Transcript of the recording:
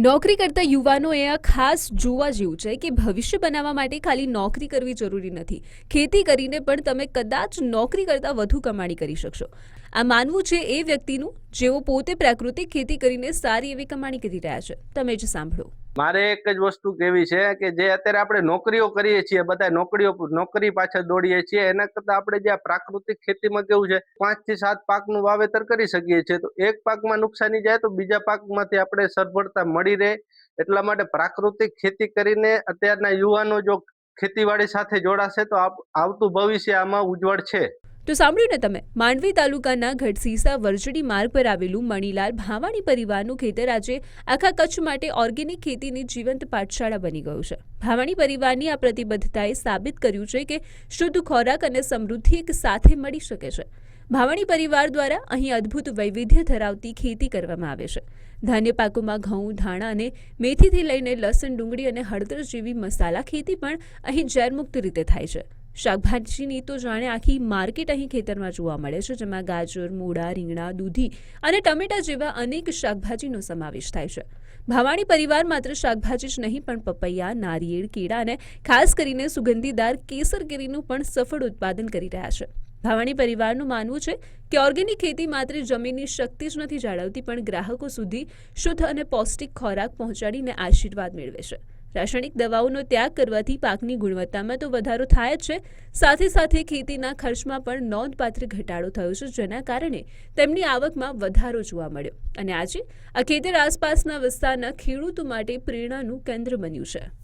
નોકરી કરતા યુવાનોએ આ ખાસ જોવા જેવું છે કે ભવિષ્ય બનાવવા માટે ખાલી નોકરી કરવી જરૂરી નથી. ખેતી કરીને પણ તમે કદાચ નોકરી કરતાં વધુ કમાણી કરી શકશો. આ માનવું છે એ વ્યક્તિનું જેઓ પોતે પ્રાકૃતિક ખેતી કરીને સારી એવી કમાણી કરી રહ્યા છે. તમે જ સાંભળો. મારે એક જ વસ્તુ કહેવી છે કે જે અત્યારે આપણે નોકરીઓ કરીએ છીએ, બધા નોકરી પાછળ દોડીએ છીએ, એના કરતાં આપણે જે આ પ્રાકૃતિક ખેતીમાં કેવું છે, 5 થી 7 પાકનું વાવેતર કરી શકીએ છીએ. તો એક પાકમાં નુકસાની જાય તો બીજા પાકમાંથી આપણે સફળતા મળી રહે. એટલા માટે પ્રાકૃતિક ખેતી કરીને અત્યારના યુવાનો જો ખેતીવાડી સાથે જોડાશે તો આવતું ભવિષ્ય આમાં ઉજ્જવળ છે. તો સાંભળ્યું ને તમે, માંડવી તાલુકાના ગઢસીસા વરજડી માર્ગ પર આવેલું મણીલાલ ભાવાણી પરિવારનું ખેતર આજે આખા કચ્છ માટે ઓર્ગેનિક ખેતીની જીવંત પાઠશાળા બની ગયું છે. ભાવાણી પરિવારની આ પ્રતિબદ્ધતાએ સાબિત કર્યું છે કે શુદ્ધ ખોરાક અને સમૃદ્ધિ એક સાથે મળી શકે છે. ભાવાણી પરિવાર દ્વારા અહીં અદ્ભુત વૈવિધ્ય ધરાવતી ખેતી કરવામાં આવે છે. ધાન્ય પાકોમાં ઘઉં, ધાણા અને મેથીથી લઈને લસણ, ડુંગળી અને હળદર જેવી મસાલા ખેતી પણ અહીં ઝેરમુક્ત રીતે થાય છે. શાકભાજીની તો જાણે આખી માર્કેટ અહીં ખેતરમાં જોવા મળે છે, જેમાં ગાજર, મૂળા, રીંગણા, દૂધી અને ટમેટા જેવા અનેક શાકભાજીનો સમાવેશ થાય છે. ભાવાણી પરિવાર માત્ર શાકભાજી જ નહીં પણ પપૈયા, નારિયેળ, કેળા અને ખાસ કરીને સુગંધીદાર કેસર કેરીનું પણ સફળ ઉત્પાદન કરી રહ્યા છે. ભાવાણી પરિવારનું માનવું છે કે ઓર્ગેનિક ખેતી માત્ર જમીનની શક્તિ જ નથી જાળવતી, પણ ગ્રાહકો સુધી શુદ્ધ અને પૌષ્ટિક ખોરાક પહોંચાડીને આશીર્વાદ મેળવે છે. રાસાયણિક દવાઓનો ત્યાગ કરવાથી પાકની ગુણવત્તામાં તો વધારો થાય જ છે, સાથે સાથે ખેતીના ખર્ચમાં પણ નોંધપાત્ર ઘટાડો થયો છે, જેના કારણે તેમની આવકમાં વધારો જોવા મળ્યો અને આજે આ ખેતર આસપાસના વિસ્તારના ખેડૂતો માટે પ્રેરણાનું કેન્દ્ર બન્યું છે.